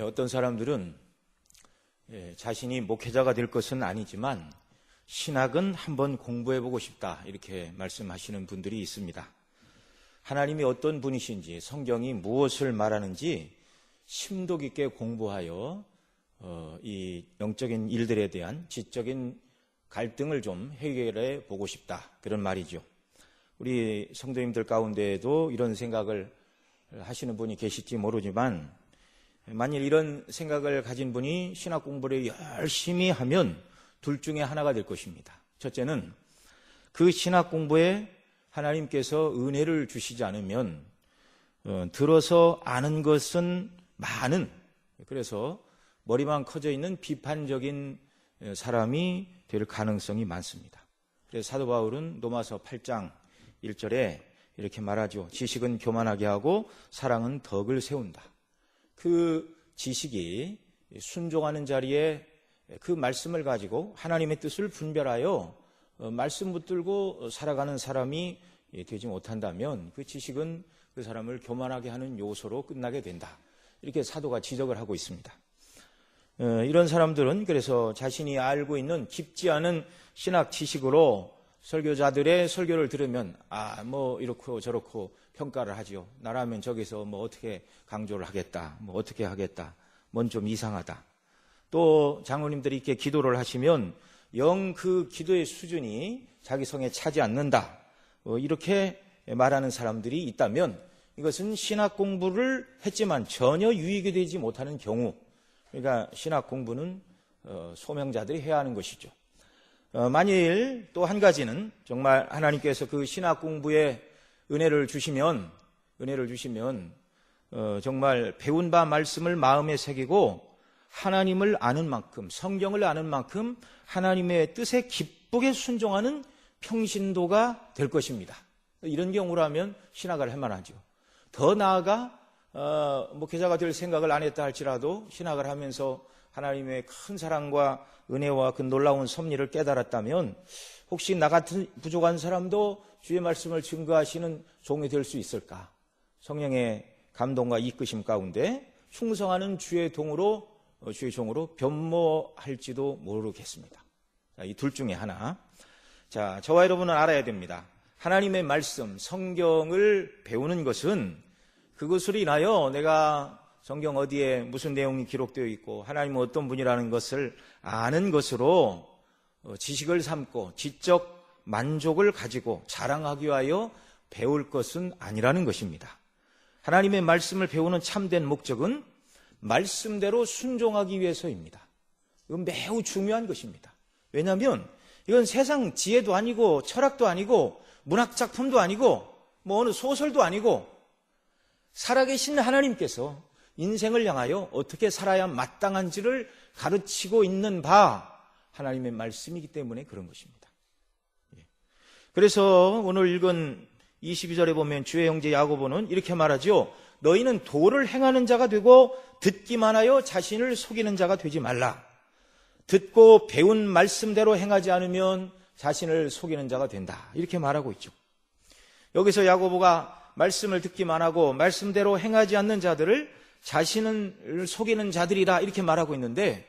어떤 사람들은 자신이 목회자가 될 것은 아니지만 신학은 한번 공부해보고 싶다 이렇게 말씀하시는 분들이 있습니다. 하나님이 어떤 분이신지 성경이 무엇을 말하는지 심도 깊게 공부하여 이 영적인 일들에 대한 지적인 갈등을 좀 해결해 보고 싶다 그런 말이죠. 우리 성도님들 가운데에도 이런 생각을 하시는 분이 계실지 모르지만 만일 이런 생각을 가진 분이 신학 공부를 열심히 하면 둘 중에 하나가 될 것입니다. 첫째는 그 신학 공부에 하나님께서 은혜를 주시지 않으면 들어서 아는 것은 많은, 그래서 머리만 커져 있는 비판적인 사람이 될 가능성이 많습니다. 그래서 사도 바울은 로마서 8장 1절에 이렇게 말하죠. 지식은 교만하게 하고 사랑은 덕을 세운다. 그 지식이 순종하는 자리에 그 말씀을 가지고 하나님의 뜻을 분별하여 말씀 붙들고 살아가는 사람이 되지 못한다면 그 지식은 그 사람을 교만하게 하는 요소로 끝나게 된다. 이렇게 사도가 지적을 하고 있습니다. 이런 사람들은 그래서 자신이 알고 있는 깊지 않은 신학 지식으로 설교자들의 설교를 들으면 뭐 이렇고 저렇고 평가를 하죠. 나라면 저기서 뭐 어떻게 강조를 하겠다, 뭐 어떻게 하겠다, 뭔 좀 이상하다. 또 장로님들이 이렇게 기도를 하시면 영 그 기도의 수준이 자기 성에 차지 않는다. 이렇게 말하는 사람들이 있다면 이것은 신학 공부를 했지만 전혀 유익이 되지 못하는 경우, 그러니까 신학 공부는 소명자들이 해야 하는 것이죠. 만일 또 한 가지는 정말 하나님께서 그 신학 공부에 은혜를 주시면 정말 배운 바 말씀을 마음에 새기고 하나님을 아는 만큼, 성경을 아는 만큼 하나님의 뜻에 기쁘게 순종하는 평신도가 될 것입니다. 이런 경우라면 신학을 할 만하죠. 더 나아가 목회자가 될 생각을 안 했다 할지라도 신학을 하면서 하나님의 큰 사랑과 은혜와 그 놀라운 섭리를 깨달았다면 혹시 나 같은 부족한 사람도 주의 말씀을 증거하시는 종이 될 수 있을까? 성령의 감동과 이끄심 가운데 충성하는 주의 종으로 변모할지도 모르겠습니다. 이 둘 중에 하나. 자, 저와 여러분은 알아야 됩니다. 하나님의 말씀, 성경을 배우는 것은 그것으로 인하여 내가 성경 어디에 무슨 내용이 기록되어 있고 하나님은 어떤 분이라는 것을 아는 것으로 지식을 삼고 지적 만족을 가지고 자랑하기 위하여 배울 것은 아니라는 것입니다. 하나님의 말씀을 배우는 참된 목적은 말씀대로 순종하기 위해서입니다. 이건 매우 중요한 것입니다. 왜냐하면 이건 세상 지혜도 아니고 철학도 아니고 문학작품도 아니고 뭐 어느 소설도 아니고 살아계신 하나님께서 인생을 향하여 어떻게 살아야 마땅한지를 가르치고 있는 바 하나님의 말씀이기 때문에 그런 것입니다. 그래서 오늘 읽은 22절에 보면 주의 형제 야고보는 이렇게 말하죠. 너희는 도를 행하는 자가 되고 듣기만 하여 자신을 속이는 자가 되지 말라. 듣고 배운 말씀대로 행하지 않으면 자신을 속이는 자가 된다. 이렇게 말하고 있죠. 여기서 야고보가 말씀을 듣기만 하고 말씀대로 행하지 않는 자들을 자신을 속이는 자들이라 이렇게 말하고 있는데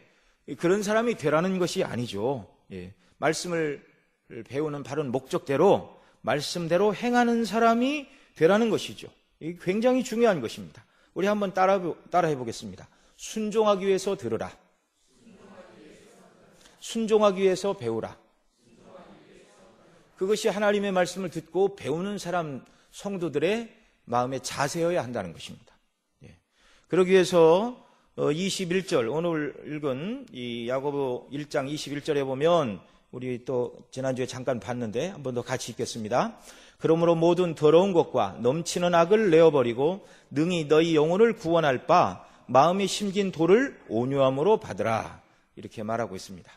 그런 사람이 되라는 것이 아니죠. 말씀을 배우는 바른 목적대로 말씀대로 행하는 사람이 되라는 것이죠. 이게 굉장히 중요한 것입니다. 우리 한번 따라해 보겠습니다. 순종하기 위해서 들으라. 순종하기 위해서 배우라. 그것이 하나님의 말씀을 듣고 배우는 사람 성도들의 마음의 자세여야 한다는 것입니다. 그러기 위해서 21절 오늘 읽은 이 야고보 1장 21절에 보면 우리 또 지난주에 잠깐 봤는데 한 번 더 같이 읽겠습니다. 그러므로 모든 더러운 것과 넘치는 악을 내어버리고 능히 너희 영혼을 구원할 바 마음이 심긴 도를 온유함으로 받으라. 이렇게 말하고 있습니다.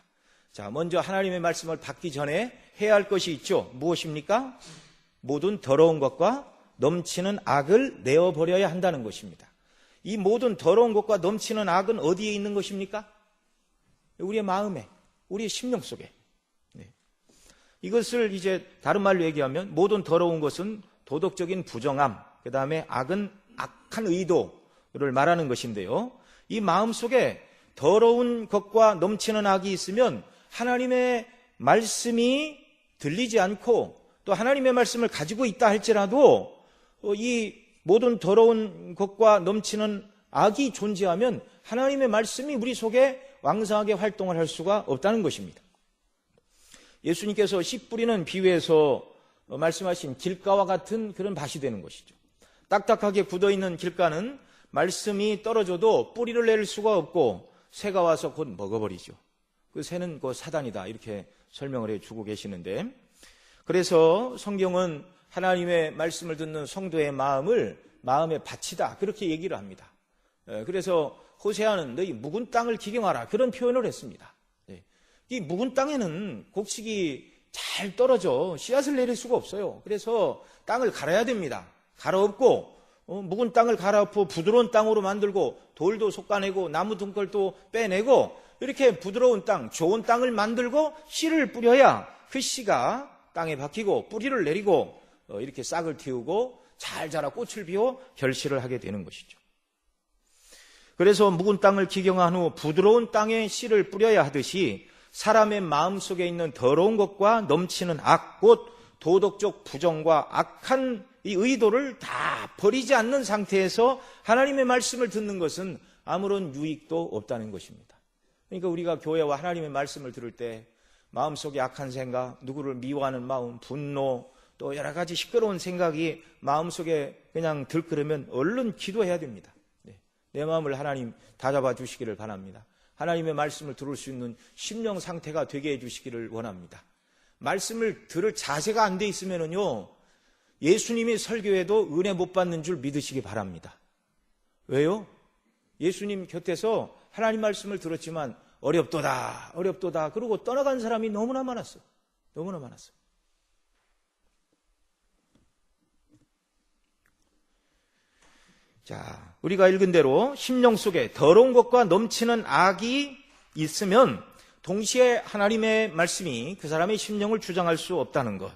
자, 먼저 하나님의 말씀을 받기 전에 해야 할 것이 있죠. 무엇입니까? 모든 더러운 것과 넘치는 악을 내어버려야 한다는 것입니다. 이 모든 더러운 것과 넘치는 악은 어디에 있는 것입니까? 우리의 마음에, 우리의 심령 속에. 이것을 이제 다른 말로 얘기하면 모든 더러운 것은 도덕적인 부정함, 그 다음에 악은 악한 의도를 말하는 것인데요. 이 마음 속에 더러운 것과 넘치는 악이 있으면 하나님의 말씀이 들리지 않고 또 하나님의 말씀을 가지고 있다 할지라도 이 모든 더러운 것과 넘치는 악이 존재하면 하나님의 말씀이 우리 속에 왕성하게 활동을 할 수가 없다는 것입니다. 예수님께서 씨 뿌리는 비유에서 말씀하신 길가와 같은 그런 밭이 되는 것이죠. 딱딱하게 굳어있는 길가는 말씀이 떨어져도 뿌리를 낼 수가 없고 새가 와서 곧 먹어버리죠. 그 새는 그 사단이다 이렇게 설명을 해주고 계시는데, 그래서 성경은 하나님의 말씀을 듣는 성도의 마음을 마음의 밭이다 그렇게 얘기를 합니다. 그래서 호세아는 너희 묵은 땅을 기경하라 그런 표현을 했습니다. 이 묵은 땅에는 곡식이 잘 떨어져 씨앗을 내릴 수가 없어요. 그래서 땅을 갈아야 됩니다. 갈아엎고 묵은 땅을 갈아엎고 부드러운 땅으로 만들고 돌도 솎아내고 나무 등걸도 빼내고 이렇게 부드러운 땅, 좋은 땅을 만들고 씨를 뿌려야 그 씨가 땅에 박히고 뿌리를 내리고 이렇게 싹을 틔우고 잘 자라 꽃을 피워 결실을 하게 되는 것이죠. 그래서 묵은 땅을 기경한 후 부드러운 땅에 씨를 뿌려야 하듯이 사람의 마음속에 있는 더러운 것과 넘치는 악, 곧 도덕적 부정과 악한 이 의도를 다 버리지 않는 상태에서 하나님의 말씀을 듣는 것은 아무런 유익도 없다는 것입니다. 그러니까 우리가 교회와 하나님의 말씀을 들을 때 마음속에 악한 생각, 누구를 미워하는 마음, 분노, 또 여러 가지 시끄러운 생각이 마음속에 그냥 들끓으면 얼른 기도해야 됩니다. 내 마음을 하나님 다잡아 주시기를 바랍니다. 하나님의 말씀을 들을 수 있는 심령 상태가 되게 해주시기를 원합니다. 말씀을 들을 자세가 안 돼 있으면요, 예수님이 설교해도 은혜 못 받는 줄 믿으시기 바랍니다. 왜요? 예수님 곁에서 하나님 말씀을 들었지만 어렵도다 그러고 떠나간 사람이 너무나 많았어요. 너무나 많았어요. 자, 우리가 읽은 대로 심령 속에 더러운 것과 넘치는 악이 있으면 동시에 하나님의 말씀이 그 사람의 심령을 주장할 수 없다는 것.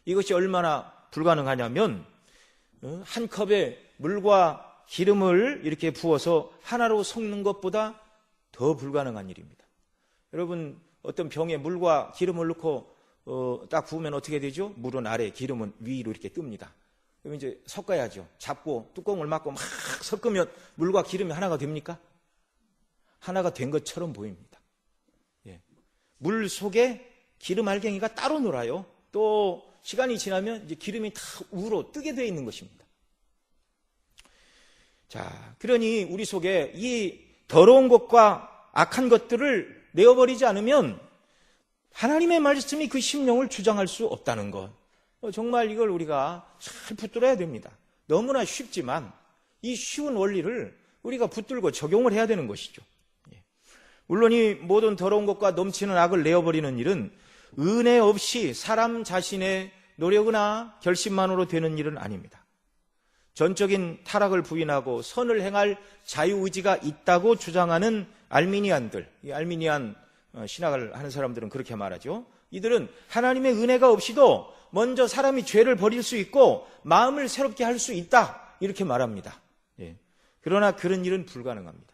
이것이 얼마나 불가능하냐면 한 컵에 물과 기름을 이렇게 부어서 하나로 섞는 것보다 더 불가능한 일입니다. 여러분, 어떤 병에 물과 기름을 넣고 딱 부으면 어떻게 되죠? 물은 아래, 기름은 위로 이렇게 뜹니다. 그럼 이제 섞어야죠. 잡고 뚜껑을 막고 막 섞으면 물과 기름이 하나가 됩니까? 하나가 된 것처럼 보입니다. 물 속에 기름 알갱이가 따로 놀아요. 또 시간이 지나면 이제 기름이 다 우로 뜨게 되어 있는 것입니다. 자, 그러니 우리 속에 이 더러운 것과 악한 것들을 내어버리지 않으면 하나님의 말씀이 그 심령을 주장할 수 없다는 것. 정말 이걸 우리가 잘 붙들어야 됩니다. 너무나 쉽지만 이 쉬운 원리를 우리가 붙들고 적용을 해야 되는 것이죠. 물론 이 모든 더러운 것과 넘치는 악을 내어버리는 일은 은혜 없이 사람 자신의 노력이나 결심만으로 되는 일은 아닙니다. 전적인 타락을 부인하고 선을 행할 자유의지가 있다고 주장하는 알미니안들, 이 알미니안 신학을 하는 사람들은 그렇게 말하죠. 이들은 하나님의 은혜가 없이도 먼저 사람이 죄를 버릴 수 있고 마음을 새롭게 할 수 있다 이렇게 말합니다. 그러나 그런 일은 불가능합니다.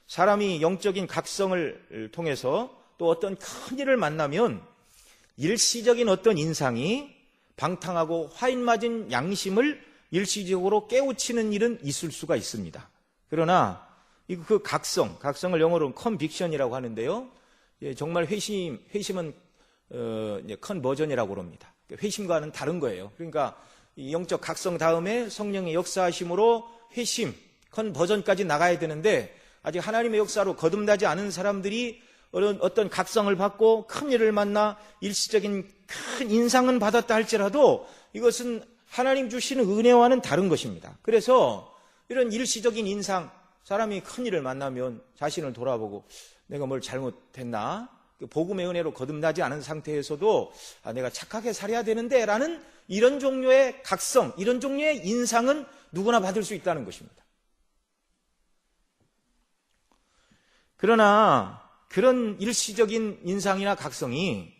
사람이 영적인 각성을 통해서 또 어떤 큰 일을 만나면 일시적인 어떤 인상이 방탕하고 화인 맞은 양심을 일시적으로 깨우치는 일은 있을 수가 있습니다. 그러나 그 각성을 영어로 컨빅션이라고 하는데요. 정말 회심은 컨버전이라고 합니다. 회심과는 다른 거예요. 그러니까 이 영적 각성 다음에 성령의 역사하심으로 회심, 컨버전까지 나가야 되는데 아직 하나님의 역사로 거듭나지 않은 사람들이 어떤 각성을 받고 큰 일을 만나 일시적인 큰 인상은 받았다 할지라도 이것은 하나님 주시는 은혜와는 다른 것입니다. 그래서 이런 일시적인 인상, 사람이 큰 일을 만나면 자신을 돌아보고 내가 뭘 잘못했나? 복음의 은혜로 거듭나지 않은 상태에서도 내가 착하게 살아야 되는데 라는 이런 종류의 각성, 이런 종류의 인상은 누구나 받을 수 있다는 것입니다. 그러나 그런 일시적인 인상이나 각성이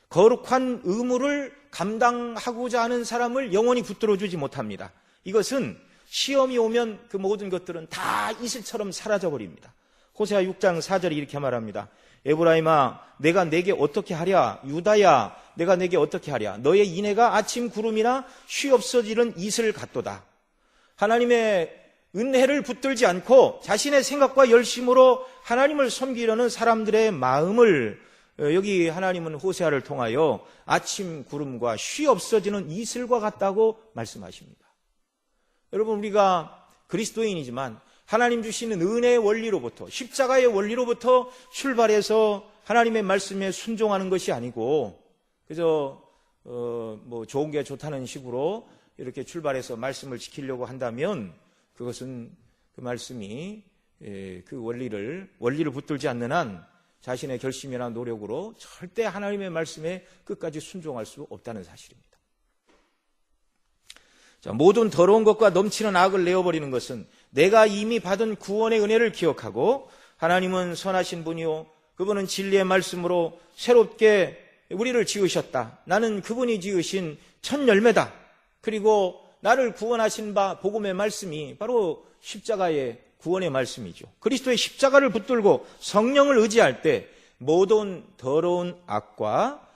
거룩한 의무를 감당하고자 하는 사람을 영원히 붙들어주지 못합니다. 이것은 시험이 오면 그 모든 것들은 다 이슬처럼 사라져버립니다. 호세아 6장 4절이 이렇게 말합니다. 에브라임아, 내가 내게 어떻게 하랴? 유다야, 내가 내게 어떻게 하랴? 너의 인애가 아침 구름이나 쉬 없어지는 이슬 같도다. 하나님의 은혜를 붙들지 않고 자신의 생각과 열심으로 하나님을 섬기려는 사람들의 마음을 여기 하나님은 호세아를 통하여 아침 구름과 쉬 없어지는 이슬과 같다고 말씀하십니다. 여러분, 우리가 그리스도인이지만 하나님 주시는 은혜의 원리로부터, 십자가의 원리로부터 출발해서 하나님의 말씀에 순종하는 것이 아니고 그저 뭐 좋은 게 좋다는 식으로 이렇게 출발해서 말씀을 지키려고 한다면 그것은 그 말씀이 그 원리를 붙들지 않는 한 자신의 결심이나 노력으로 절대 하나님의 말씀에 끝까지 순종할 수 없다는 사실입니다. 자, 모든 더러운 것과 넘치는 악을 내어버리는 것은 내가 이미 받은 구원의 은혜를 기억하고 하나님은 선하신 분이요 그분은 진리의 말씀으로 새롭게 우리를 지으셨다. 나는 그분이 지으신 첫 열매다. 그리고 나를 구원하신 바 복음의 말씀이 바로 십자가의 구원의 말씀이죠. 그리스도의 십자가를 붙들고 성령을 의지할 때 모든 더러운 것과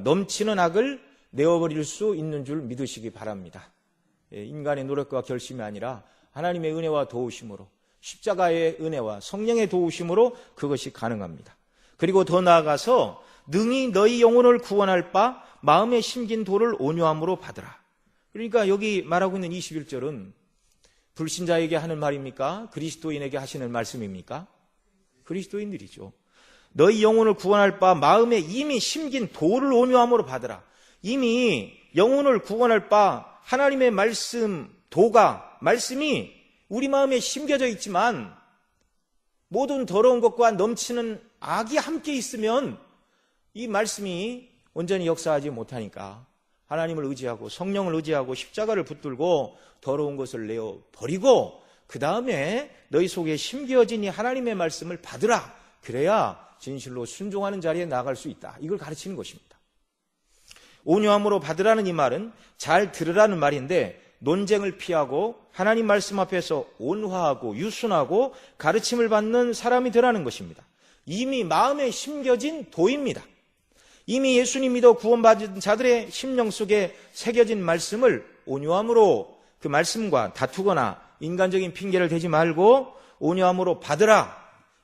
넘치는 악을 내어버릴 수 있는 줄 믿으시기 바랍니다. 인간의 노력과 결심이 아니라 하나님의 은혜와 도우심으로, 십자가의 은혜와 성령의 도우심으로 그것이 가능합니다. 그리고 더 나아가서 능히 너희 영혼을 구원할 바 마음에 심긴 도를 온유함으로 받으라. 그러니까 여기 말하고 있는 21절은 불신자에게 하는 말입니까? 그리스도인에게 하시는 말씀입니까? 그리스도인들이죠. 너희 영혼을 구원할 바 마음에 이미 심긴 도를 온유함으로 받으라. 이미 영혼을 구원할 바 하나님의 말씀이 우리 마음에 심겨져 있지만 모든 더러운 것과 넘치는 악이 함께 있으면 이 말씀이 온전히 역사하지 못하니까 하나님을 의지하고 성령을 의지하고 십자가를 붙들고 더러운 것을 내어 버리고 그 다음에 너희 속에 심겨진 이 하나님의 말씀을 받으라. 그래야 진실로 순종하는 자리에 나아갈 수 있다. 이걸 가르치는 것입니다. 온유함으로 받으라는 이 말은 잘 들으라는 말인데 논쟁을 피하고 하나님 말씀 앞에서 온화하고 유순하고 가르침을 받는 사람이 되라는 것입니다. 이미 마음에 심겨진 도입니다. 이미 예수님 믿어 구원받은 자들의 심령 속에 새겨진 말씀을 온유함으로 그 말씀과 다투거나 인간적인 핑계를 대지 말고 온유함으로 받으라.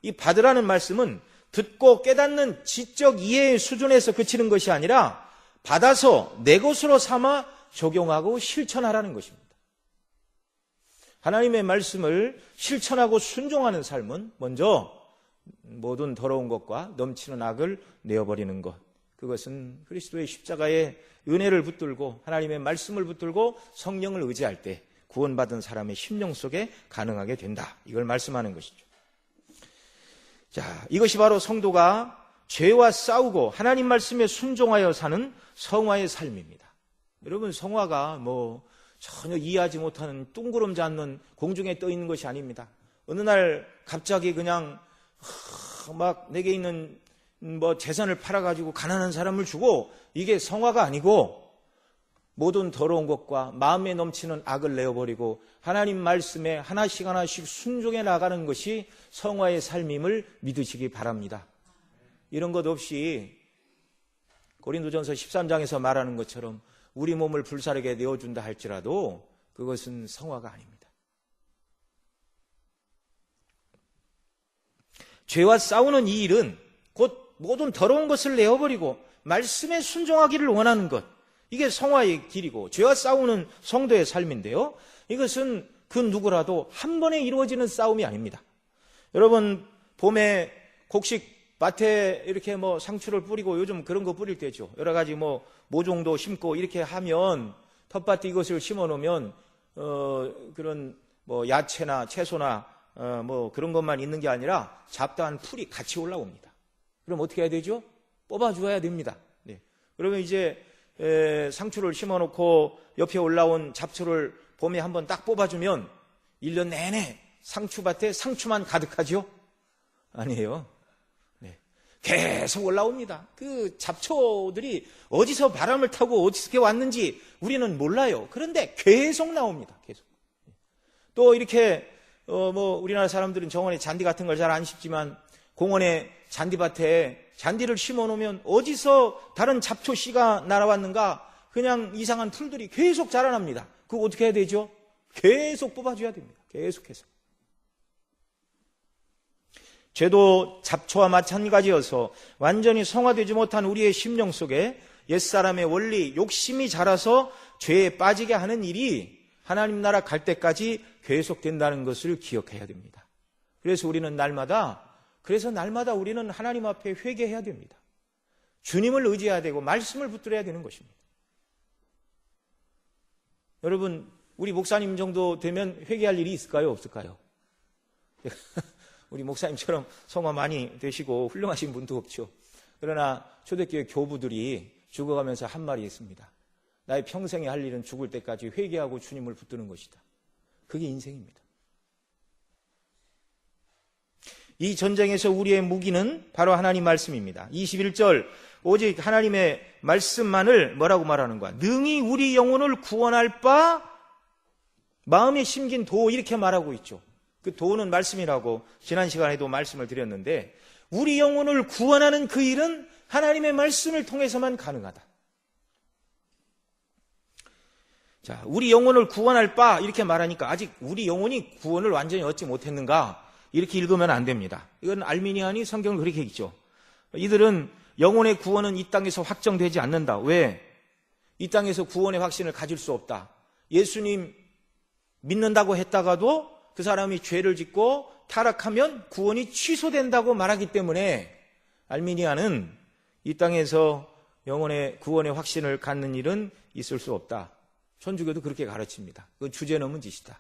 이 받으라는 말씀은 듣고 깨닫는 지적 이해의 수준에서 그치는 것이 아니라 받아서 내 것으로 삼아 적용하고 실천하라는 것입니다. 하나님의 말씀을 실천하고 순종하는 삶은 먼저 모든 더러운 것과 넘치는 악을 내어버리는 것. 그것은 그리스도의 십자가의 은혜를 붙들고 하나님의 말씀을 붙들고 성령을 의지할 때 구원받은 사람의 심령 속에 가능하게 된다. 이걸 말씀하는 것이죠. 자, 이것이 바로 성도가 죄와 싸우고 하나님 말씀에 순종하여 사는 성화의 삶입니다. 여러분, 성화가 전혀 이해하지 못하는 뚱구름 잡는 공중에 떠 있는 것이 아닙니다. 어느 날 갑자기 그냥 막 내게 있는 재산을 팔아가지고 가난한 사람을 주고 이게 성화가 아니고 모든 더러운 것과 마음에 넘치는 악을 내어버리고 하나님 말씀에 하나씩 하나씩 순종해 나가는 것이 성화의 삶임을 믿으시기 바랍니다. 이런 것 없이 고린도전서 13장에서 말하는 것처럼 우리 몸을 불사르게 내어준다 할지라도 그것은 성화가 아닙니다. 죄와 싸우는 이 일은 곧 모든 더러운 것을 내어버리고 말씀에 순종하기를 원하는 것, 이게 성화의 길이고 죄와 싸우는 성도의 삶인데요, 이것은 그 누구라도 한 번에 이루어지는 싸움이 아닙니다. 여러분, 봄에 곡식 밭에 이렇게 상추를 뿌리고 요즘 그런 거 뿌릴 때죠. 여러 가지 모종도 심고 이렇게 하면 텃밭에 이것을 심어 놓으면 그런 야채나 채소나 그런 것만 있는 게 아니라 잡다한 풀이 같이 올라옵니다. 그럼 어떻게 해야 되죠? 뽑아줘야 됩니다. 네. 그러면 이제 상추를 심어 놓고 옆에 올라온 잡초를 봄에 한번 딱 뽑아주면 1년 내내 상추밭에 상추만 가득하죠? 아니에요. 계속 올라옵니다. 그 잡초들이 어디서 바람을 타고 어떻게 왔는지 우리는 몰라요. 그런데 계속 나옵니다. 계속. 또 이렇게 우리나라 사람들은 정원에 잔디 같은 걸 잘 안 심지만 공원에 잔디밭에 잔디를 심어 놓으면 어디서 다른 잡초 씨가 날아왔는가 그냥 이상한 풀들이 계속 자라납니다. 그거 어떻게 해야 되죠? 계속 뽑아줘야 됩니다. 계속해서. 죄도 잡초와 마찬가지여서 완전히 성화되지 못한 우리의 심령 속에 옛사람의 원리, 욕심이 자라서 죄에 빠지게 하는 일이 하나님 나라 갈 때까지 계속된다는 것을 기억해야 됩니다. 그래서 날마다 우리는 하나님 앞에 회개해야 됩니다. 주님을 의지해야 되고 말씀을 붙들어야 되는 것입니다. 여러분, 우리 목사님 정도 되면 회개할 일이 있을까요? 없을까요? 우리 목사님처럼 성화 많이 되시고 훌륭하신 분도 없죠. 그러나 초대교회 교부들이 죽어가면서 한 말이 있습니다. 나의 평생에 할 일은 죽을 때까지 회개하고 주님을 붙드는 것이다. 그게 인생입니다. 이 전쟁에서 우리의 무기는 바로 하나님 말씀입니다. 21절 오직 하나님의 말씀만을 뭐라고 말하는 거야? 능히 우리 영혼을 구원할 바 마음에 심긴 도 이렇게 말하고 있죠. 그 도는 말씀이라고 지난 시간에도 말씀을 드렸는데 우리 영혼을 구원하는 그 일은 하나님의 말씀을 통해서만 가능하다. 자, 우리 영혼을 구원할 바 이렇게 말하니까 아직 우리 영혼이 구원을 완전히 얻지 못했는가 이렇게 읽으면 안 됩니다. 이건 알미니안이 성경을 그렇게 읽죠. 이들은 영혼의 구원은 이 땅에서 확정되지 않는다. 왜? 이 땅에서 구원의 확신을 가질 수 없다. 예수님 믿는다고 했다가도 그 사람이 죄를 짓고 타락하면 구원이 취소된다고 말하기 때문에 알미니안은 이 땅에서 영혼의 구원의 확신을 갖는 일은 있을 수 없다. 천주교도 그렇게 가르칩니다. 그건 주제넘은 짓이다.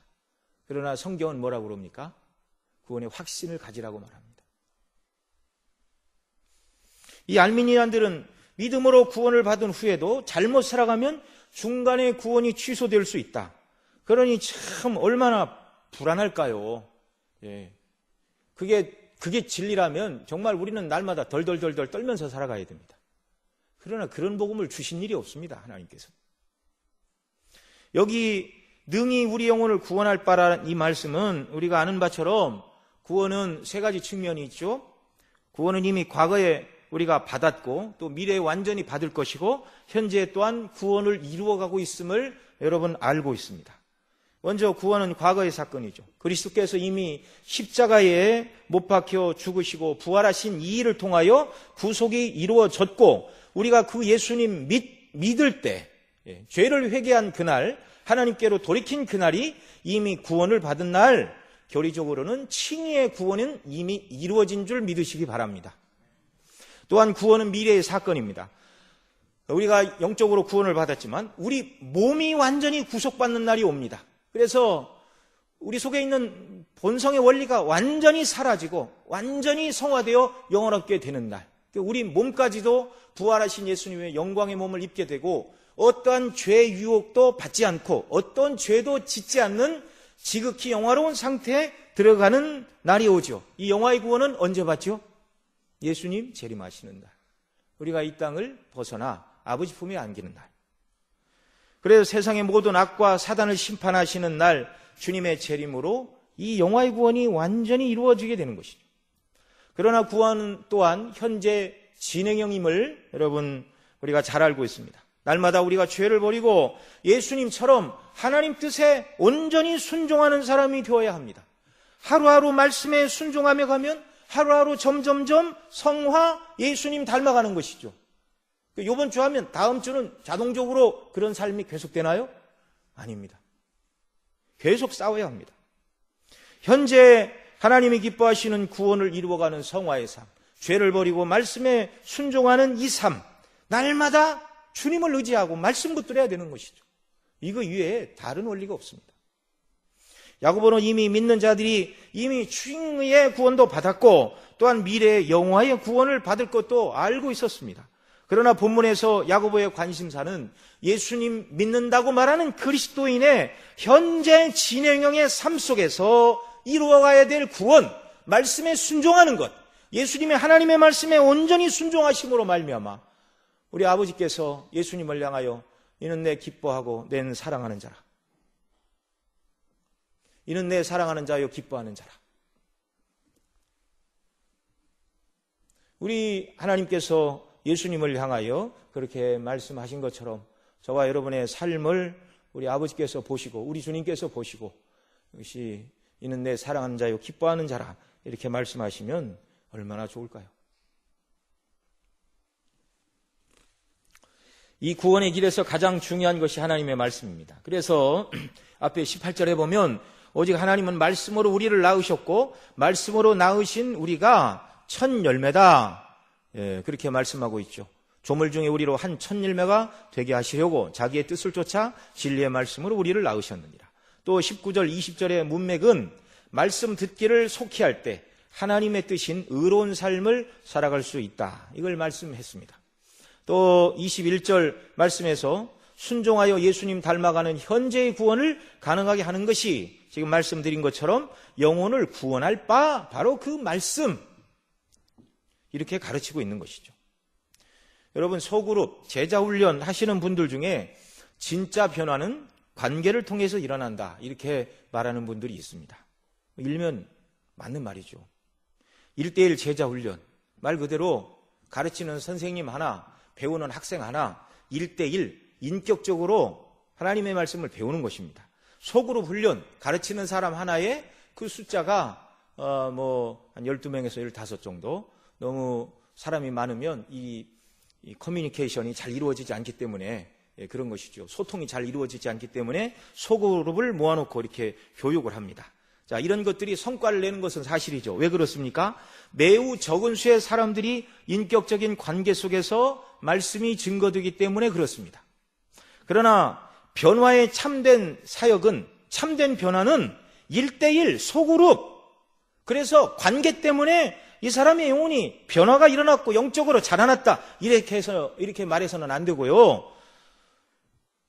그러나 성경은 뭐라고 그럽니까? 구원의 확신을 가지라고 말합니다. 이 알미니안들은 믿음으로 구원을 받은 후에도 잘못 살아가면 중간에 구원이 취소될 수 있다. 그러니 참 얼마나 불안할까요? 예. 그게 진리라면 정말 우리는 날마다 덜덜덜덜 떨면서 살아가야 됩니다. 그러나 그런 복음을 주신 일이 없습니다. 하나님께서. 여기 능히 우리 영혼을 구원할 바라는 이 말씀은 우리가 아는 바처럼 구원은 세 가지 측면이 있죠. 구원은 이미 과거에 우리가 받았고 또 미래에 완전히 받을 것이고 현재 또한 구원을 이루어가고 있음을 여러분 알고 있습니다. 먼저 구원은 과거의 사건이죠. 그리스도께서 이미 십자가에 못 박혀 죽으시고 부활하신 이 일을 통하여 구속이 이루어졌고 우리가 그 예수님 믿을 때 죄를 회개한 그날 하나님께로 돌이킨 그날이 이미 구원을 받은 날 교리적으로는 칭의의 구원은 이미 이루어진 줄 믿으시기 바랍니다. 또한 구원은 미래의 사건입니다. 우리가 영적으로 구원을 받았지만 우리 몸이 완전히 구속받는 날이 옵니다. 그래서 우리 속에 있는 본성의 원리가 완전히 사라지고 완전히 성화되어 영원 얻게 되는 날, 우리 몸까지도 부활하신 예수님의 영광의 몸을 입게 되고 어떠한 죄의 유혹도 받지 않고 어떤 죄도 짓지 않는 지극히 영화로운 상태에 들어가는 날이 오죠. 이 영화의 구원은 언제 받죠? 예수님 재림하시는 날, 우리가 이 땅을 벗어나 아버지 품에 안기는 날. 그래서 세상의 모든 악과 사단을 심판하시는 날 주님의 재림으로 이 영화의 구원이 완전히 이루어지게 되는 것이죠. 그러나 구원 또한 현재 진행형임을 여러분 우리가 잘 알고 있습니다. 날마다 우리가 죄를 버리고 예수님처럼 하나님 뜻에 온전히 순종하는 사람이 되어야 합니다. 하루하루 말씀에 순종하며 가면 하루하루 점점점 성화 예수님 닮아가는 것이죠. 이번 주 하면 다음 주는 자동적으로 그런 삶이 계속되나요? 아닙니다. 계속 싸워야 합니다. 현재 하나님이 기뻐하시는 구원을 이루어가는 성화의 삶, 죄를 버리고 말씀에 순종하는 이 삶, 날마다 주님을 의지하고 말씀 붙들어야 되는 것이죠. 이거 이외에 다른 원리가 없습니다. 야고보는 이미 믿는 자들이 이미 칭의의 구원도 받았고 또한 미래의 영화의 구원을 받을 것도 알고 있었습니다. 그러나 본문에서 야고보의 관심사는 예수님 믿는다고 말하는 그리스도인의 현재 진행형의 삶 속에서 이루어가야 될 구원, 말씀에 순종하는 것, 예수님의 하나님의 말씀에 온전히 순종하심으로 말미암아 우리 아버지께서 예수님을 향하여 이는 내 기뻐하고 내 사랑하는 자라. 이는 내 사랑하는 자요 기뻐하는 자라. 우리 하나님께서 예수님을 향하여 그렇게 말씀하신 것처럼 저와 여러분의 삶을 우리 아버지께서 보시고 우리 주님께서 보시고 이것이 이는 내 사랑하는 자요 기뻐하는 자라 이렇게 말씀하시면 얼마나 좋을까요? 이 구원의 길에서 가장 중요한 것이 하나님의 말씀입니다. 그래서 앞에 18절에 보면 오직 하나님은 말씀으로 우리를 낳으셨고 말씀으로 낳으신 우리가 첫 열매다. 그렇게 말씀하고 있죠. 조물 중에 우리로 한 첫 열매가 되게 하시려고 자기의 뜻을 쫓아 진리의 말씀으로 우리를 낳으셨느니라. 또 19절 20절의 문맥은 말씀 듣기를 속히 할 때 하나님의 뜻인 의로운 삶을 살아갈 수 있다. 이걸 말씀했습니다. 또 21절 말씀에서 순종하여 예수님 닮아가는 현재의 구원을 가능하게 하는 것이 지금 말씀드린 것처럼 영혼을 구원할 바 바로 그 말씀 이렇게 가르치고 있는 것이죠. 여러분 소그룹 제자훈련 하시는 분들 중에 진짜 변화는 관계를 통해서 일어난다 이렇게 말하는 분들이 있습니다. 일면 맞는 말이죠. 1:1 제자훈련 말 그대로 가르치는 선생님 하나 배우는 학생 하나 1:1 인격적으로 하나님의 말씀을 배우는 것입니다. 소그룹 훈련 가르치는 사람 하나에 그 숫자가 한 12명에서 15 정도 너무 사람이 많으면 이 커뮤니케이션이 잘 이루어지지 않기 때문에 그런 것이죠. 소통이 잘 이루어지지 않기 때문에 소그룹을 모아놓고 이렇게 교육을 합니다. 자, 이런 것들이 성과를 내는 것은 사실이죠. 왜 그렇습니까? 매우 적은 수의 사람들이 인격적인 관계 속에서 말씀이 증거되기 때문에 그렇습니다. 그러나 변화의 참된 사역은 참된 변화는 1:1 소그룹 그래서 관계 때문에 이 사람의 영혼이 변화가 일어났고 영적으로 자라났다 이렇게 말해서는 안 되고요.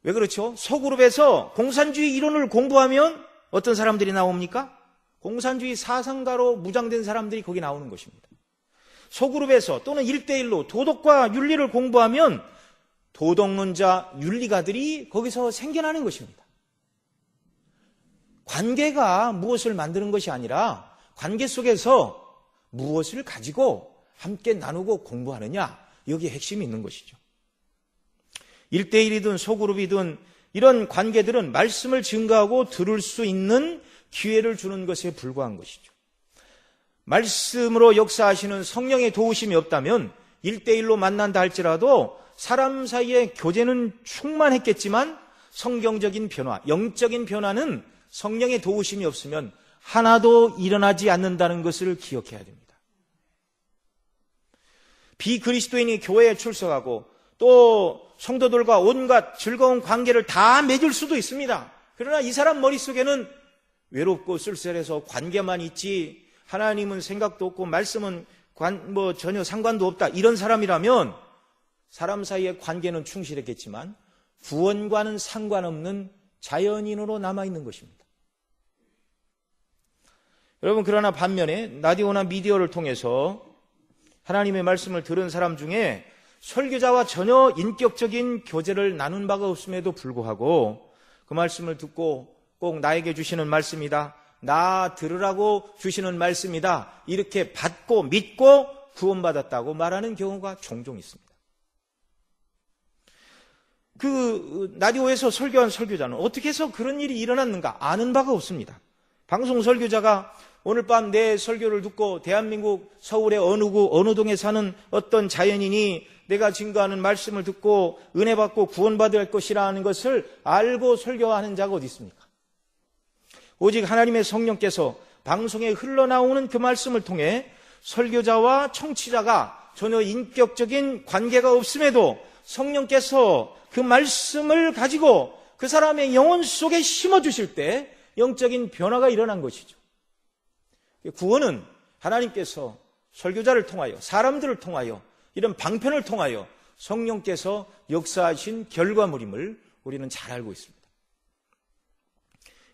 왜 그렇죠? 소그룹에서 공산주의 이론을 공부하면 어떤 사람들이 나옵니까? 공산주의 사상가로 무장된 사람들이 거기 나오는 것입니다. 소그룹에서 또는 1:1로 도덕과 윤리를 공부하면 도덕론자, 윤리가들이 거기서 생겨나는 것입니다. 관계가 무엇을 만드는 것이 아니라 관계 속에서 무엇을 가지고 함께 나누고 공부하느냐 여기에 핵심이 있는 것이죠. 1:1이든 소그룹이든 이런 관계들은 말씀을 증거하고 들을 수 있는 기회를 주는 것에 불과한 것이죠. 말씀으로 역사하시는 성령의 도우심이 없다면 1:1로 만난다 할지라도 사람 사이의 교제는 충만했겠지만 성경적인 변화, 영적인 변화는 성령의 도우심이 없으면 하나도 일어나지 않는다는 것을 기억해야 됩니다. 비그리스도인이 교회에 출석하고 또 성도들과 온갖 즐거운 관계를 다 맺을 수도 있습니다. 그러나 이 사람 머릿속에는 외롭고 쓸쓸해서 관계만 있지 하나님은 생각도 없고 말씀은 전혀 상관도 없다 이런 사람이라면 사람 사이의 관계는 충실했겠지만 구원과는 상관없는 자연인으로 남아있는 것입니다. 여러분 그러나 반면에 라디오나 미디어를 통해서 하나님의 말씀을 들은 사람 중에 설교자와 전혀 인격적인 교제를 나눈 바가 없음에도 불구하고 그 말씀을 듣고 꼭 나에게 주시는 말씀이다. 나 들으라고 주시는 말씀이다. 이렇게 받고 믿고 구원받았다고 말하는 경우가 종종 있습니다. 그 라디오에서 설교한 설교자는 어떻게 해서 그런 일이 일어났는가 아는 바가 없습니다. 방송 설교자가 오늘 밤 내 설교를 듣고 대한민국 서울의 어느 구 어느 동에 사는 어떤 자연인이 내가 증거하는 말씀을 듣고 은혜 받고 구원받을 것이라는 것을 알고 설교하는 자가 어디 있습니까? 오직 하나님의 성령께서 방송에 흘러나오는 그 말씀을 통해 설교자와 청취자가 전혀 인격적인 관계가 없음에도 성령께서 그 말씀을 가지고 그 사람의 영혼 속에 심어주실 때 영적인 변화가 일어난 것이죠. 구원은 하나님께서 설교자를 통하여 사람들을 통하여 이런 방편을 통하여 성령께서 역사하신 결과물임을 우리는 잘 알고 있습니다.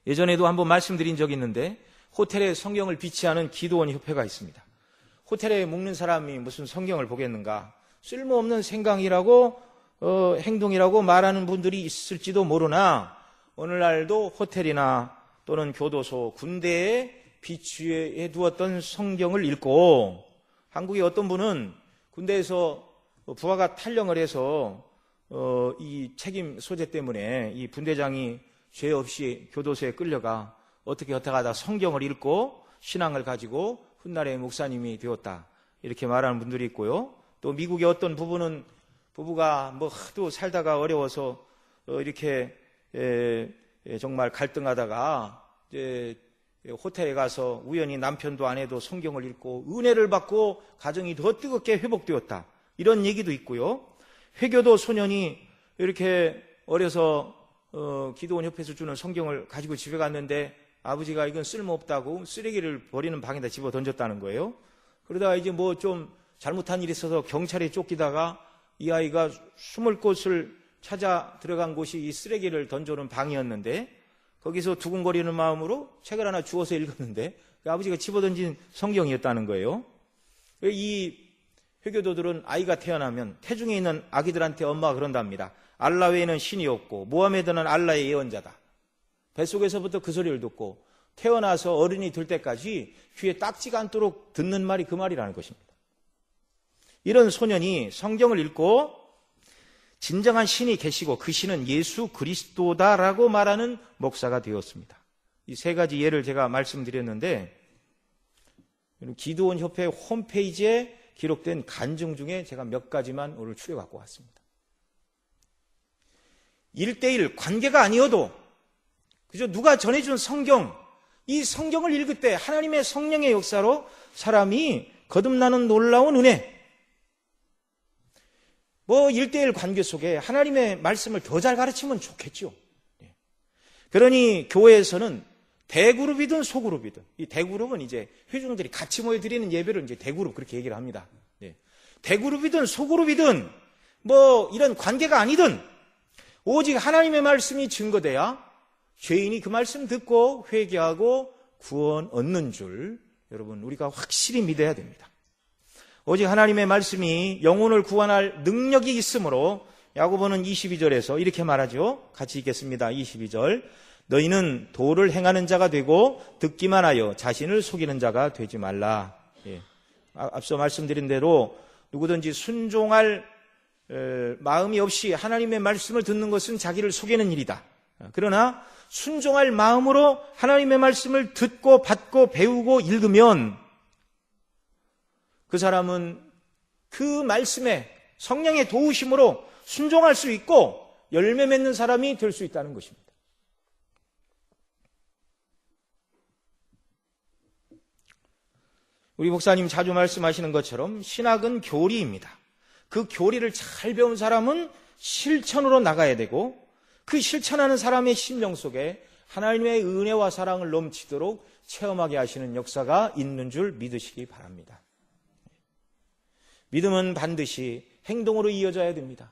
예전에도 한번 말씀드린 적이 있는데 호텔에 성경을 비치하는 기도원 협회가 있습니다. 호텔에 묵는 사람이 무슨 성경을 보겠는가? 쓸모없는 생각이라고 행동이라고 말하는 분들이 있을지도 모르나 오늘날도 호텔이나 또는 교도소, 군대에 비치해 두었던 성경을 읽고 한국의 어떤 분은 군대에서 부하가 탈영을 해서 이 책임 소재 때문에 이 분대장이 죄 없이 교도소에 끌려가 어떻게 하다가 성경을 읽고 신앙을 가지고 훗날에 목사님이 되었다 이렇게 말하는 분들이 있고요. 또 미국의 어떤 부부가 뭐 하도 살다가 어려워서 이렇게 정말 갈등하다가 이제 호텔에 가서 우연히 남편도 아내도 성경을 읽고 은혜를 받고 가정이 더 뜨겁게 회복되었다 이런 얘기도 있고요. 회교도 소년이 이렇게 어려서 기도원 협회에서 주는 성경을 가지고 집에 갔는데 아버지가 이건 쓸모없다고 쓰레기를 버리는 방에다 집어 던졌다는 거예요. 그러다가 이제 뭐 좀 잘못한 일이 있어서 경찰에 쫓기다가 이 아이가 숨을 곳을 찾아 들어간 곳이 이 쓰레기를 던져놓은 방이었는데 거기서 두근거리는 마음으로 책을 하나 주워서 읽었는데 그 아버지가 집어던진 성경이었다는 거예요. 이 회교도들은 아이가 태어나면 태중에 있는 아기들한테 엄마가 그런답니다. 알라 외에는 신이 없고 모하메드는 알라의 예언자다. 뱃속에서부터 그 소리를 듣고 태어나서 어른이 될 때까지 귀에 딱지가 않도록 듣는 말이 그 말이라는 것입니다. 이런 소년이 성경을 읽고 진정한 신이 계시고 그 신은 예수 그리스도다라고 말하는 목사가 되었습니다. 이 세 가지 예를 제가 말씀드렸는데 기도원 협회 홈페이지에 기록된 간증 중에 제가 몇 가지만 오늘 추려 갖고 왔습니다. 1대1 관계가 아니어도 그저 누가 전해준 성경, 이 성경을 읽을 때 하나님의 성령의 역사로 사람이 거듭나는 놀라운 은혜, 뭐 1대1 관계 속에 하나님의 말씀을 더 잘 가르치면 좋겠죠. 그러니 교회에서는 대그룹이든 소그룹이든, 이 대그룹은 이제 회중들이 같이 모여 드리는 예배를 이제 대그룹 그렇게 얘기를 합니다. 대그룹이든 소그룹이든 뭐 이런 관계가 아니든 오직 하나님의 말씀이 증거돼야 죄인이 그 말씀 듣고 회개하고 구원 얻는 줄 여러분 우리가 확실히 믿어야 됩니다. 오직 하나님의 말씀이 영혼을 구원할 능력이 있으므로 야고보는 22절에서 이렇게 말하죠. 같이 읽겠습니다. 22절. 너희는 도를 행하는 자가 되고 듣기만 하여 자신을 속이는 자가 되지 말라. 앞서 말씀드린 대로 누구든지 순종할 마음이 없이 하나님의 말씀을 듣는 것은 자기를 속이는 일이다. 그러나 순종할 마음으로 하나님의 말씀을 듣고 받고 배우고 읽으면 그 사람은 그 말씀에 성령의 도우심으로 순종할 수 있고 열매 맺는 사람이 될 수 있다는 것입니다. 우리 목사님 자주 말씀하시는 것처럼 신학은 교리입니다. 그 교리를 잘 배운 사람은 실천으로 나가야 되고 그 실천하는 사람의 심령 속에 하나님의 은혜와 사랑을 넘치도록 체험하게 하시는 역사가 있는 줄 믿으시기 바랍니다. 믿음은 반드시 행동으로 이어져야 됩니다.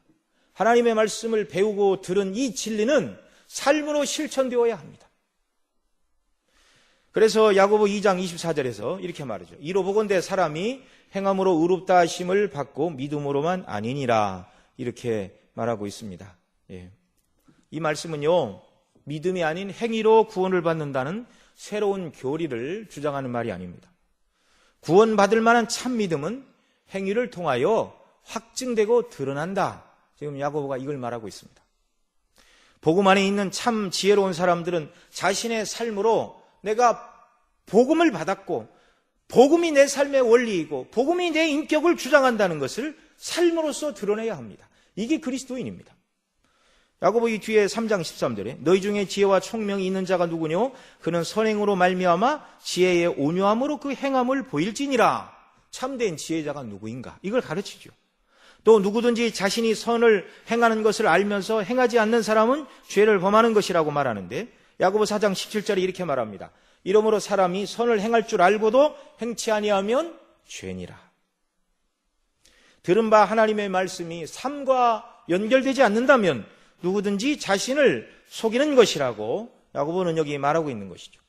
하나님의 말씀을 배우고 들은 이 진리는 삶으로 실천되어야 합니다. 그래서 야고보 2장 24절에서 이렇게 말하죠. 이로 보건대 사람이 행함으로 의롭다 하심을 받고 믿음으로만 아니니라 이렇게 말하고 있습니다. 이 말씀은요 믿음이 아닌 행위로 구원을 받는다는 새로운 교리를 주장하는 말이 아닙니다. 구원받을 만한 참 믿음은 행위를 통하여 확증되고 드러난다. 지금 야고보가 이걸 말하고 있습니다. 복음 안에 있는 참 지혜로운 사람들은 자신의 삶으로 내가 복음을 받았고 복음이 내 삶의 원리이고 복음이 내 인격을 주장한다는 것을 삶으로서 드러내야 합니다. 이게 그리스도인입니다. 야고보 이 뒤에 3장 13절에 너희 중에 지혜와 총명이 있는 자가 누구뇨? 그는 선행으로 말미암아 지혜의 온유함으로 그 행함을 보일지니라. 참된 지혜자가 누구인가? 이걸 가르치죠. 또 누구든지 자신이 선을 행하는 것을 알면서 행하지 않는 사람은 죄를 범하는 것이라고 말하는데 야고보 4장 17절에 이렇게 말합니다. 이러므로 사람이 선을 행할 줄 알고도 행치 아니하면 죄니라. 들은 바 하나님의 말씀이 삶과 연결되지 않는다면 누구든지 자신을 속이는 것이라고 야고보는 여기 말하고 있는 것이죠.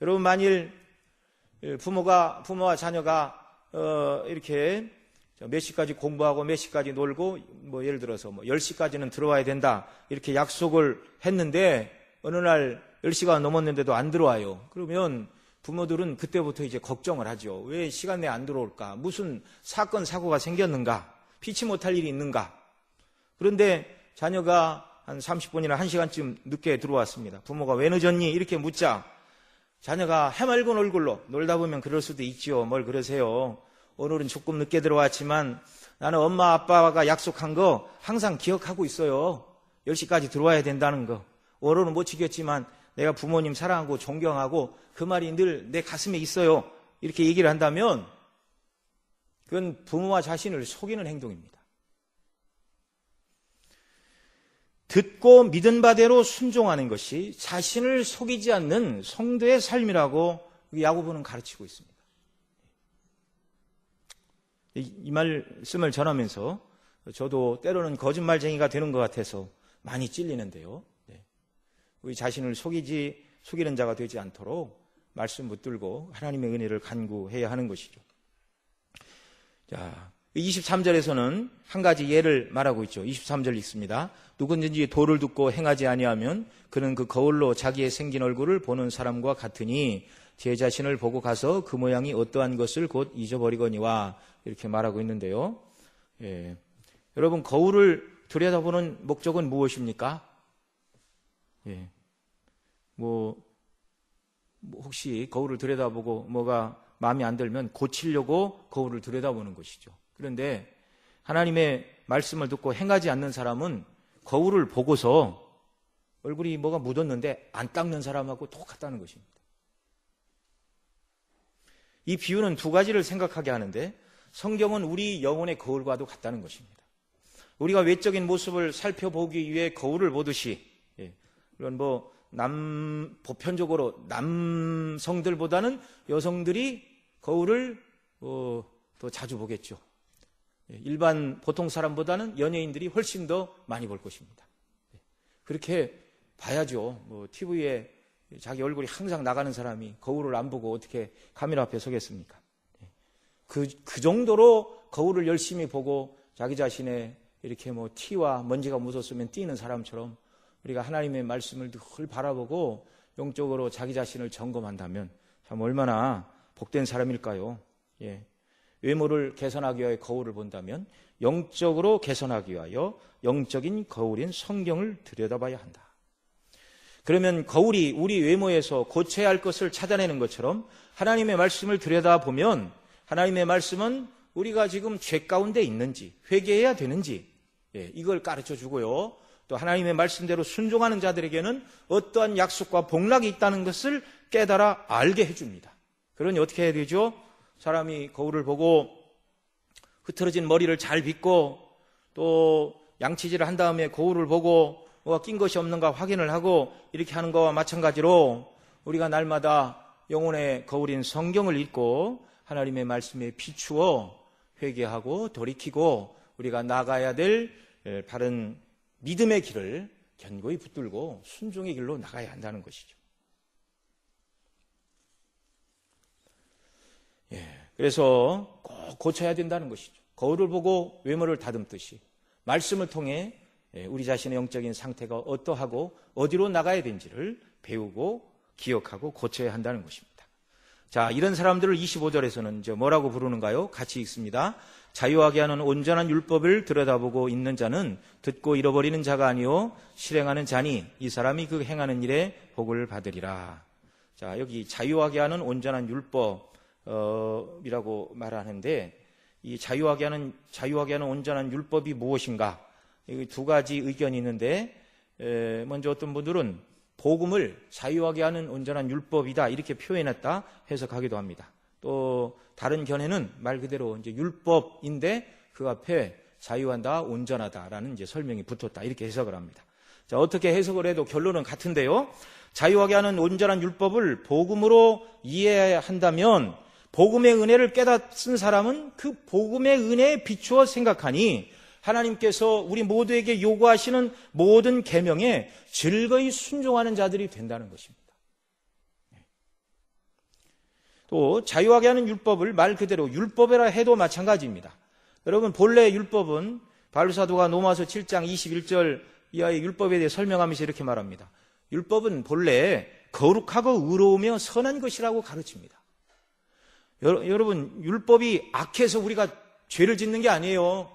여러분 만일 부모와 자녀가 이렇게 몇 시까지 공부하고 몇 시까지 놀고 뭐 예를 들어서 뭐 10시까지는 들어와야 된다 이렇게 약속을 했는데 어느 날 10시가 넘었는데도 안 들어와요. 그러면 부모들은 그때부터 이제 걱정을 하죠. 왜 시간 내에 안 들어올까? 무슨 사건 사고가 생겼는가? 피치 못할 일이 있는가? 그런데 자녀가 한 30분이나 1시간쯤 늦게 들어왔습니다. 부모가 왜 늦었니? 이렇게 묻자 자녀가 해맑은 얼굴로 놀다 보면 그럴 수도 있지요. 뭘 그러세요? 오늘은 조금 늦게 들어왔지만 나는 엄마 아빠가 약속한 거 항상 기억하고 있어요. 10시까지 들어와야 된다는 거. 오늘은 못 지켰지만 내가 부모님 사랑하고 존경하고 그 말이 늘 내 가슴에 있어요. 이렇게 얘기를 한다면 그건 부모와 자신을 속이는 행동입니다. 듣고 믿은 바대로 순종하는 것이 자신을 속이지 않는 성도의 삶이라고 야고보는 가르치고 있습니다. 이 말씀을 전하면서 저도 때로는 거짓말쟁이가 되는 것 같아서 많이 찔리는데요. 우리 자신을 속이는 자가 되지 않도록 말씀 붙들고 하나님의 은혜를 간구해야 하는 것이죠. 자, 23절에서는 한 가지 예를 말하고 있죠. 23절 읽습니다. 누구든지 도를 듣고 행하지 아니하면 그는 그 거울로 자기의 생긴 얼굴을 보는 사람과 같으니 제 자신을 보고 가서 그 모양이 어떠한 것을 곧 잊어버리거니와 이렇게 말하고 있는데요. 여러분 거울을 들여다보는 목적은 무엇입니까? 혹시 거울을 들여다보고 뭐가 마음에 안 들면 고치려고 거울을 들여다보는 것이죠. 그런데 하나님의 말씀을 듣고 행하지 않는 사람은 거울을 보고서 얼굴이 뭐가 묻었는데 안 닦는 사람하고 똑같다는 것입니다. 이 비유는 두 가지를 생각하게 하는데 성경은 우리 영혼의 거울과도 같다는 것입니다. 우리가 외적인 모습을 살펴보기 위해 거울을 보듯이 물론 보편적으로 남성들보다는 여성들이 거울을 더 자주 보겠죠. 일반 보통 사람보다는 연예인들이 훨씬 더 많이 볼 것입니다. 그렇게 봐야죠. TV에 자기 얼굴이 항상 나가는 사람이 거울을 안 보고 어떻게 카메라 앞에 서겠습니까? 그 정도로 거울을 열심히 보고 자기 자신의 이렇게 티와 먼지가 묻었으면 띄는 사람처럼 우리가 하나님의 말씀을 늘 바라보고 영적으로 자기 자신을 점검한다면 참 얼마나 복된 사람일까요? 외모를 개선하기 위하여 거울을 본다면 영적으로 개선하기 위하여 영적인 거울인 성경을 들여다봐야 한다. 그러면 거울이 우리 외모에서 고쳐야 할 것을 찾아내는 것처럼 하나님의 말씀을 들여다보면 하나님의 말씀은 우리가 지금 죄 가운데 있는지 회개해야 되는지 이걸 가르쳐 주고요. 또 하나님의 말씀대로 순종하는 자들에게는 어떠한 약속과 복락이 있다는 것을 깨달아 알게 해줍니다. 그러니 어떻게 해야 되죠? 사람이 거울을 보고 흐트러진 머리를 잘 빗고 또 양치질을 한 다음에 거울을 보고 뭐가 낀 것이 없는가 확인을 하고 이렇게 하는 것과 마찬가지로 우리가 날마다 영혼의 거울인 성경을 읽고 하나님의 말씀에 비추어 회개하고 돌이키고 우리가 나가야 될 바른 믿음의 길을 견고히 붙들고 순종의 길로 나가야 한다는 것이죠. 그래서 꼭 고쳐야 된다는 것이죠. 거울을 보고 외모를 다듬듯이 말씀을 통해 우리 자신의 영적인 상태가 어떠하고 어디로 나가야 되는지를 배우고 기억하고 고쳐야 한다는 것입니다. 자, 이런 사람들을 25절에서는 이제 뭐라고 부르는가요? 같이 읽습니다. 자유하게 하는 온전한 율법을 들여다보고 있는 자는 듣고 잃어버리는 자가 아니요 실행하는 자니 이 사람이 그 행하는 일에 복을 받으리라. 자, 여기 자유하게 하는 온전한 율법이라고 말하는데 이 자유하게 하는 온전한 율법이 무엇인가? 여기 두 가지 의견이 있는데 먼저 어떤 분들은 복음을 자유하게 하는 온전한 율법이다 이렇게 표현했다 해석하기도 합니다. 또 다른 견해는 말 그대로 이제 율법인데 그 앞에 자유한다, 온전하다라는 이제 설명이 붙었다 이렇게 해석을 합니다. 자, 어떻게 해석을 해도 결론은 같은데요. 자유하게 하는 온전한 율법을 복음으로 이해해야 한다면 복음의 은혜를 깨닫은 사람은 그 복음의 은혜에 비추어 생각하니 하나님께서 우리 모두에게 요구하시는 모든 계명에 즐거이 순종하는 자들이 된다는 것입니다. 또 자유하게 하는 율법을 말 그대로 율법이라 해도 마찬가지입니다. 여러분, 본래 율법은 바울사도가 로마서 7장 21절 이하의 율법에 대해 설명하면서 이렇게 말합니다. 율법은 본래 거룩하고 의로우며 선한 것이라고 가르칩니다. 여러분, 율법이 악해서 우리가 죄를 짓는 게 아니에요.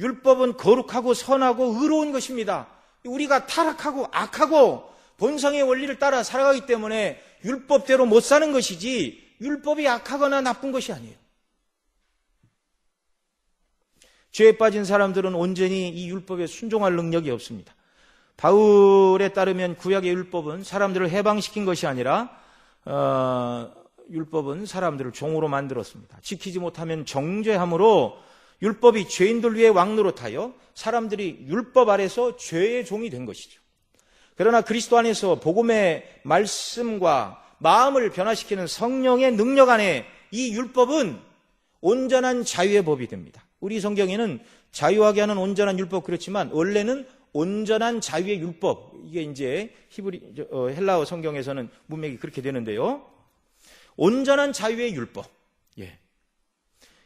율법은 거룩하고 선하고 의로운 것입니다. 우리가 타락하고 악하고 본성의 원리를 따라 살아가기 때문에 율법대로 못 사는 것이지 율법이 악하거나 나쁜 것이 아니에요. 죄에 빠진 사람들은 온전히 이 율법에 순종할 능력이 없습니다. 바울에 따르면 구약의 율법은 사람들을 해방시킨 것이 아니라 율법은 사람들을 종으로 만들었습니다. 지키지 못하면 정죄함으로 율법이 죄인들 위에 왕노릇하여 사람들이 율법 아래서 죄의 종이 된 것이죠. 그러나 그리스도 안에서 복음의 말씀과 마음을 변화시키는 성령의 능력 안에 이 율법은 온전한 자유의 법이 됩니다. 우리 성경에는 자유하게 하는 온전한 율법 그렇지만 원래는 온전한 자유의 율법, 이게 이제 헬라어 성경에서는 문맥이 그렇게 되는데요. 온전한 자유의 율법. 예.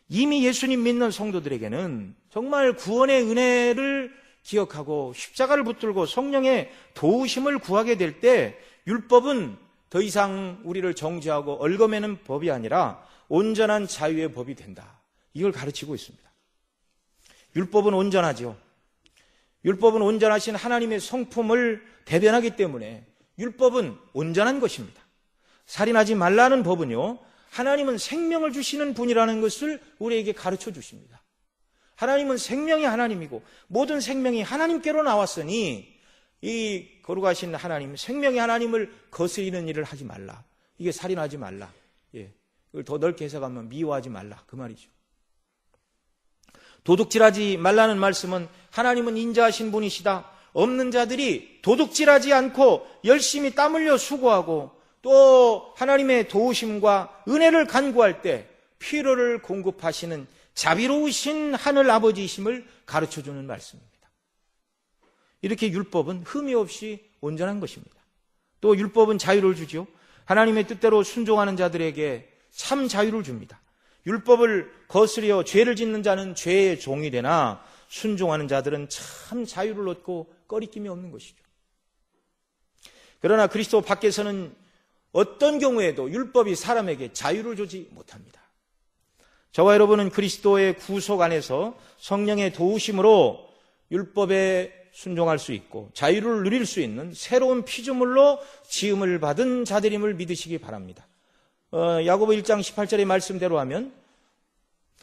이미 예수님 믿는 성도들에게는 정말 구원의 은혜를 기억하고 십자가를 붙들고 성령의 도우심을 구하게 될 때 율법은 더 이상 우리를 정죄하고 얽어매는 법이 아니라 온전한 자유의 법이 된다. 이걸 가르치고 있습니다. 율법은 온전하죠. 율법은 온전하신 하나님의 성품을 대변하기 때문에 율법은 온전한 것입니다. 살인하지 말라는 법은요, 하나님은 생명을 주시는 분이라는 것을 우리에게 가르쳐 주십니다. 하나님은 생명이 하나님이고 모든 생명이 하나님께로 나왔으니 이 거룩하신 하나님, 생명의 하나님을 거스리는 일을 하지 말라. 이게 살인하지 말라. 예. 이걸 더 넓게 해석하면 미워하지 말라. 그 말이죠. 도둑질하지 말라는 말씀은 하나님은 인자하신 분이시다. 없는 자들이 도둑질하지 않고 열심히 땀 흘려 수고하고 또 하나님의 도우심과 은혜를 간구할 때 필요를 공급하시는 자비로우신 하늘 아버지이심을 가르쳐주는 말씀입니다. 이렇게 율법은 흠이 없이 온전한 것입니다. 또 율법은 자유를 주죠. 하나님의 뜻대로 순종하는 자들에게 참 자유를 줍니다. 율법을 거스려 죄를 짓는 자는 죄의 종이 되나 순종하는 자들은 참 자유를 얻고 꺼리낌이 없는 것이죠. 그러나 그리스도 밖에서는 어떤 경우에도 율법이 사람에게 자유를 주지 못합니다. 저와 여러분은 그리스도의 구속 안에서 성령의 도우심으로 율법에 순종할 수 있고 자유를 누릴 수 있는 새로운 피조물로 지음을 받은 자들임을 믿으시기 바랍니다. 야고보 1장 18절의 말씀대로 하면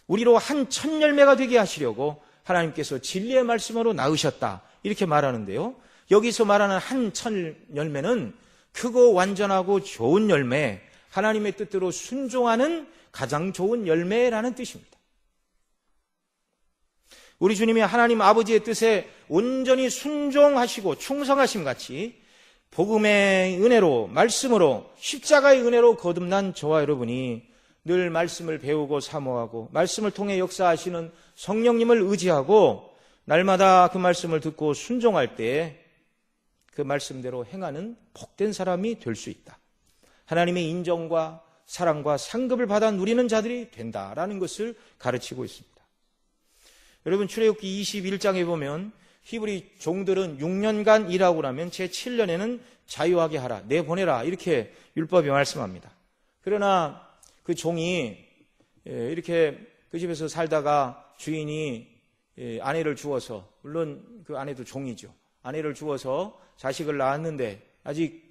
우리로 한 첫 열매가 되게 하시려고 하나님께서 진리의 말씀으로 낳으셨다, 이렇게 말하는데요. 여기서 말하는 한 첫 열매는 크고 완전하고 좋은 열매, 하나님의 뜻대로 순종하는 가장 좋은 열매라는 뜻입니다. 우리 주님이 하나님 아버지의 뜻에 온전히 순종하시고 충성하심 같이 복음의 은혜로, 말씀으로, 십자가의 은혜로 거듭난 저와 여러분이 늘 말씀을 배우고 사모하고 말씀을 통해 역사하시는 성령님을 의지하고 날마다 그 말씀을 듣고 순종할 때 그 말씀대로 행하는 복된 사람이 될 수 있다. 하나님의 인정과 사랑과 상급을 받아 누리는 자들이 된다라는 것을 가르치고 있습니다. 여러분, 출애굽기 21장에 보면 히브리 종들은 6년간 일하고 나면 제7년에는 자유하게 하라, 내보내라, 이렇게 율법이 말씀합니다. 그러나 그 종이 이렇게 그 집에서 살다가 주인이 아내를 주어서, 물론 그 아내도 종이죠. 아내를 주어서 자식을 낳았는데 아직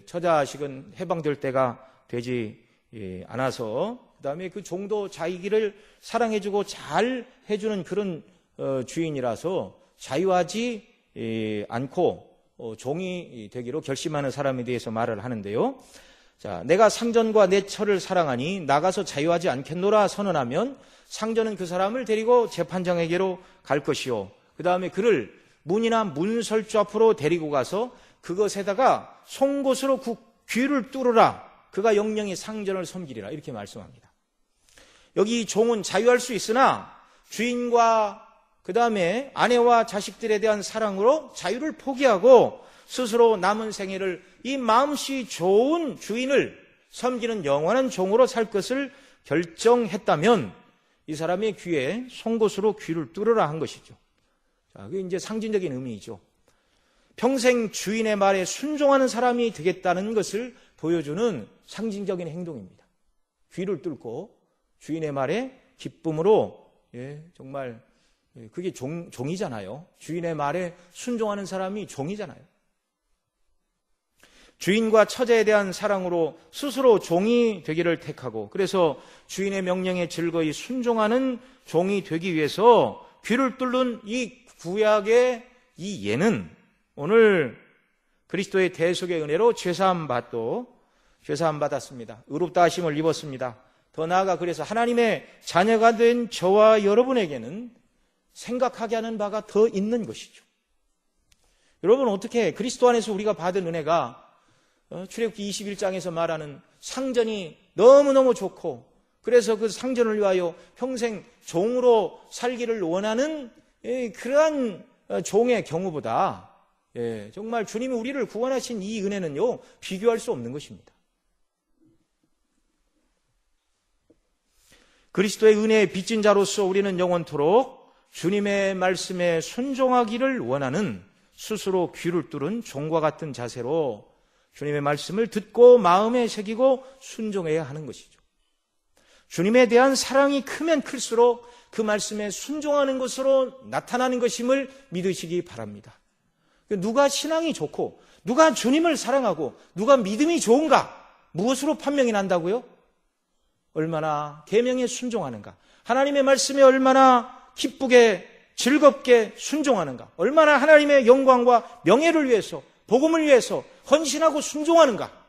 처자식은 해방될 때가 되지 않아서 그 다음에 그 종도 자기를 사랑해주고 잘 해주는 그런 주인이라서 자유하지 않고 종이 되기로 결심하는 사람에 대해서 말을 하는데요. 자, 내가 상전과 내 처를 사랑하니 나가서 자유하지 않겠노라 선언하면 상전은 그 사람을 데리고 재판장에게로 갈 것이요. 그 다음에 그를 문이나 문설주 앞으로 데리고 가서 그것에다가 송곳으로 그 귀를 뚫으라. 그가 영영이 상전을 섬기리라. 이렇게 말씀합니다. 여기 종은 자유할 수 있으나 주인과 그 다음에 아내와 자식들에 대한 사랑으로 자유를 포기하고 스스로 남은 생애를 이 마음씨 좋은 주인을 섬기는 영원한 종으로 살 것을 결정했다면 이 사람의 귀에 송곳으로 귀를 뚫으라 한 것이죠. 자, 그게 이제 상징적인 의미이죠. 평생 주인의 말에 순종하는 사람이 되겠다는 것을 보여주는 상징적인 행동입니다. 귀를 뚫고 주인의 말에 기쁨으로, 정말 그게 종이잖아요. 주인의 말에 순종하는 사람이 종이잖아요. 주인과 처자에 대한 사랑으로 스스로 종이 되기를 택하고, 그래서 주인의 명령에 즐거이 순종하는 종이 되기 위해서 귀를 뚫는 이 구약의 이 예는 오늘 그리스도의 대속의 은혜로 죄사함 받았습니다. 의롭다 하심을 입었습니다. 더 나아가 그래서 하나님의 자녀가 된 저와 여러분에게는 생각하게 하는 바가 더 있는 것이죠. 여러분, 어떻게 그리스도 안에서 우리가 받은 은혜가 출애굽기 21장에서 말하는 상전이 너무너무 좋고, 그래서 그 상전을 위하여 평생 종으로 살기를 원하는 그러한 종의 경우보다 정말 주님이 우리를 구원하신 이 은혜는요, 비교할 수 없는 것입니다. 그리스도의 은혜에 빚진 자로서 우리는 영원토록 주님의 말씀에 순종하기를 원하는 스스로 귀를 뚫은 종과 같은 자세로 주님의 말씀을 듣고 마음에 새기고 순종해야 하는 것이죠. 주님에 대한 사랑이 크면 클수록 그 말씀에 순종하는 것으로 나타나는 것임을 믿으시기 바랍니다. 누가 신앙이 좋고, 누가 주님을 사랑하고, 누가 믿음이 좋은가? 무엇으로 판명이 난다고요? 얼마나 계명에 순종하는가? 하나님의 말씀에 얼마나 기쁘게 즐겁게 순종하는가? 얼마나 하나님의 영광과 명예를 위해서, 복음을 위해서 헌신하고 순종하는가?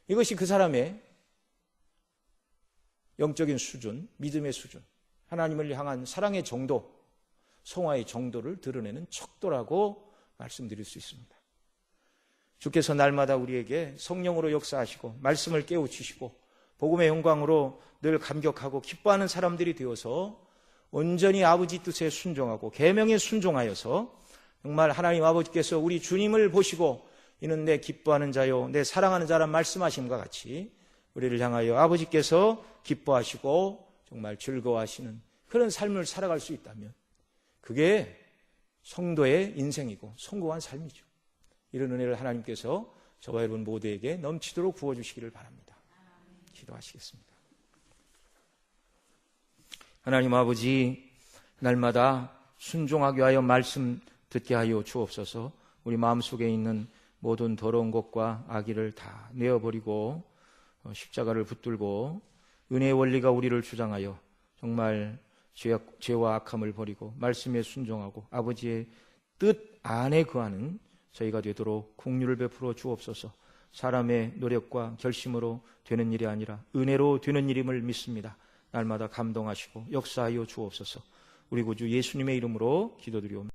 이것이 그 사람의 영적인 수준, 믿음의 수준, 하나님을 향한 사랑의 정도, 성화의 정도를 드러내는 척도라고 말씀드릴 수 있습니다. 주께서 날마다 우리에게 성령으로 역사하시고 말씀을 깨우치시고 복음의 영광으로 늘 감격하고 기뻐하는 사람들이 되어서 온전히 아버지 뜻에 순종하고 계명에 순종하여서 정말 하나님 아버지께서 우리 주님을 보시고 이는 내 기뻐하는 자요 내 사랑하는 자란 말씀하심과 같이 우리를 향하여 아버지께서 기뻐하시고 정말 즐거워하시는 그런 삶을 살아갈 수 있다면 그게 성도의 인생이고 성공한 삶이죠. 이런 은혜를 하나님께서 저와 여러분 모두에게 넘치도록 부어주시기를 바랍니다. 기도하시겠습니다. 하나님 아버지, 날마다 순종하게 하여 말씀 듣게 하여 주옵소서. 우리 마음속에 있는 모든 더러운 것과 악의를 다 내어버리고 십자가를 붙들고 은혜의 원리가 우리를 주장하여 정말 죄와 악함을 버리고 말씀에 순종하고 아버지의 뜻 안에 거하는 저희가 되도록 긍휼을 베풀어 주옵소서. 사람의 노력과 결심으로 되는 일이 아니라 은혜로 되는 일임을 믿습니다. 날마다 감동하시고 역사하여 주옵소서. 우리 구주 예수님의 이름으로 기도드리옵니다.